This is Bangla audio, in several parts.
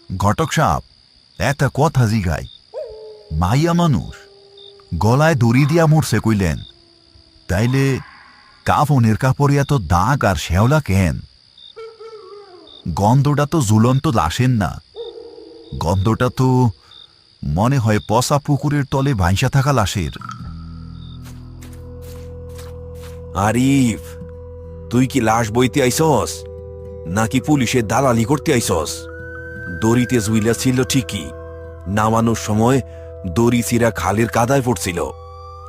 ঘটক সাপ, একটা কথা জিগাই। মাইয়া মানুষ গলায় দড়ি দিয়া মরছে কইলেন, তাইলে কাফনের কাপড়ে এত দাগ আর শ্যাওলা কেন? গন্ধটা তো ঝুলন্ত লাশের না, গন্ধটা তো মনে হয় পচা পুকুরের তলে ভাইসা থাকা লাশের। আরিফ, তুই কি লাশ বইতে আইসস নাকি পুলিশের দালালি করতে আইসস? দড়িতে জুইলা ছিল ঠিকই, নামানোর সময় দড়ি চিরা খালের কাদায় পড়ছিল,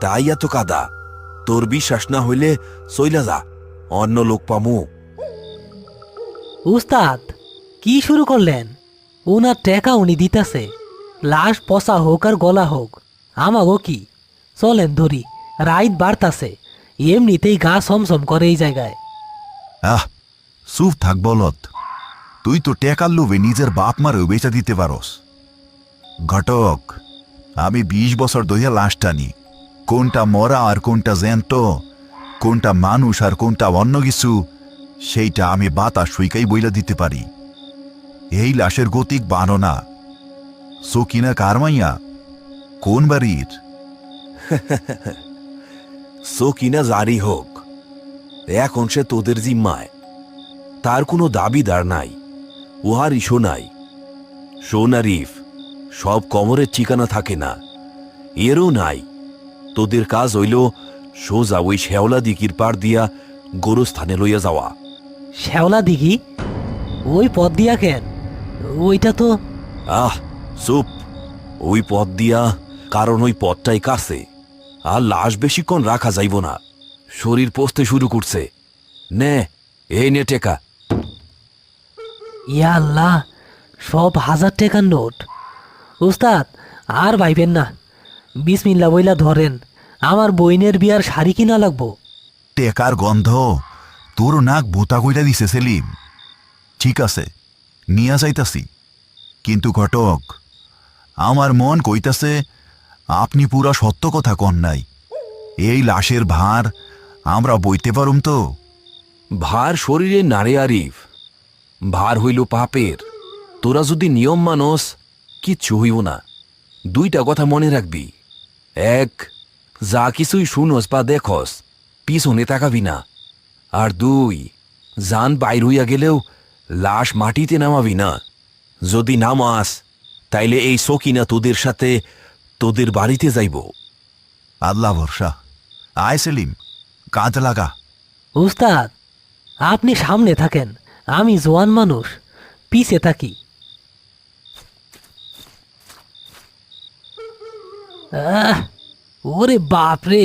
তাই এত কাদা। তোর বিশ্বাস না হইলে চইলা যা, অন্য লোক পামু। উস্তাদ, কি শুরু করলেন? ওনার টাকা উনি দিতেছে, লাশ পচা হোক আর গলা হোক আমাগো কি। চলেন ধরি, রাইত বাড়তাছে, এমনিতেই গা সমসম করে এই জায়গায়। আহ, চুপ থাক বলত। তুই তো টেকার লোভে নিজের বাপ মারেও বেচা দিতে পারস। ঘটক, আমি 20 বছর ধরে লাশ টানি। কোনটা মরা আর কোনটা জ্যান্ত, কোনটা মানুষ আর কোনটা অন্য কিছু, সেইটা আমি বাতাস সুইকাই বইলা দিতে পারি। এই লাশের গতিক বানো না। সকিনা কার মাইয়া? কোন বাড়ির? সকিনা জারি হোক, এখন সে তোদের জিম্মায়। তার কোনো দাবিদার নাই, উহার ইস্যু নাই। শোন আরিফ, সব কবরের ঠিকানা থাকে না, এরও নাই। তোদের কাজ হইল সোজা ওই শেওলা দিঘির পার দিয়া গোরস্থানে লইয়া যাওয়া। শ্যাওলা দিঘি? ওই পথ দিয়া কেন? ওইটা তো। আহ চুপ, ওই পথ দিয়া, কারণ ওই পথটাই কাছে, আর লাশ বেশিক্ষণ রাখা যাইব না, শরীর পচতে শুরু করছে। নে, এই নে টেকা। ইয়া আল্লাহ, সব 1000 টাকার নোট। উস্তাদ, আর ভাইবেন না, বিসমিল্লা বইলা ধরেন, আমার বইনের বিয়ার শাড়ি কিনা লাগবো। টেকার গন্ধ তোর নাক ভূতা কইরা দিছে সেলিম। ঠিক আছে, নিয়া যাইতাছি, কিন্তু ঘটক, আমার মন কইতাছে আপনি পুরা সত্য কথা কন নাই। এই লাশের ভার আমরা বইতে পারুম তো? ভার শরীরে নারে আরিফ, ভার হইল পাপের। তোরা যদি নিয়ম মানস, কিচ্ছু হইব না। 2টা কথা মনে রাখবি। 1, যা কিছুই শুনস বা দেখস, পিছনে তাকাবি না। আর 2, জান বাইর হইয়া গেলেও লাশ মাটিতে নামাবি না। যদি নামাস, তাইলে এই সকিনা তোদের সাথে তোদের বাড়িতে যাইব। আল্লাহ ভরসা। আয় সেলিম, কাজ লাগা। উস্তাদ, আপনি সামনে থাকেন, আমি জোয়ান মানুষ, পিছে থাকি। ওরে বাপ রে,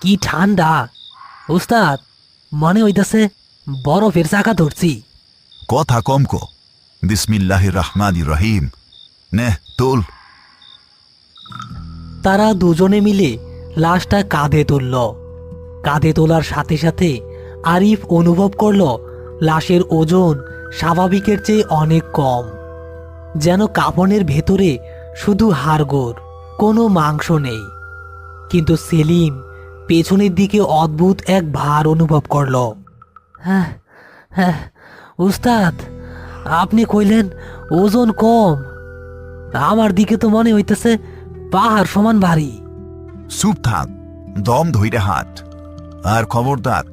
কি ঠান্ডা! উস্তাদ, মনে হইতাছে বরফের চাকা ধরছি। কথা কম কো। বিসমিল্লাহির রহমানির রহিম। নে তোল। তারা দুজনে মিলে লাশটা কাঁধে তুলল। কাঁধে তোলার সাথে সাথে আরিফ অনুভব করল লাশের ওজন স্বাভাবিকের চেয়ে অনেক কম, যেন কাফনের ভেতরে শুধু হাড়গোড়, কোনো মাংস নেই। কিন্তু সেলিম পেছনের দিকে অদ্ভুত এক ভার অনুভব করল। হ্যাঁ হ্যাঁ, উস্তাদ, আপনি কইলেন ওজন কম, আমার দিকে তো মনে হইতেছে পাহাড় সমান ভারী। চুপ থাক, দম ধইরে হাট। আর খবরদার,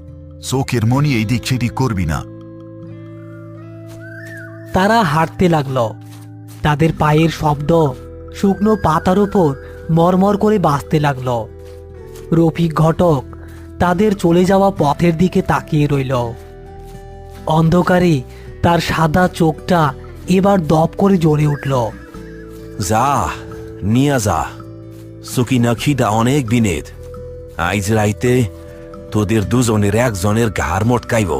চোখের মনি এই দিক সেদিক করবি না। তারা হাঁটতে লাগল। তাদের পায়ের শব্দ শুকনো পাতার উপর মরমর করে বাজতে লাগল। রফিক ঘটক তাদের চলে যাওয়া পথের দিকে তাকিয়ে রইল। অন্ধকারে তার সাদা চোখটা এবার দপ করে জ্বলে উঠল। যা, নিয়া যা। সকিনা খিদা অনেক বিনেদ। আইজ রাইতে তোদের দুজনের একজনের ঘাড় মটকাইব।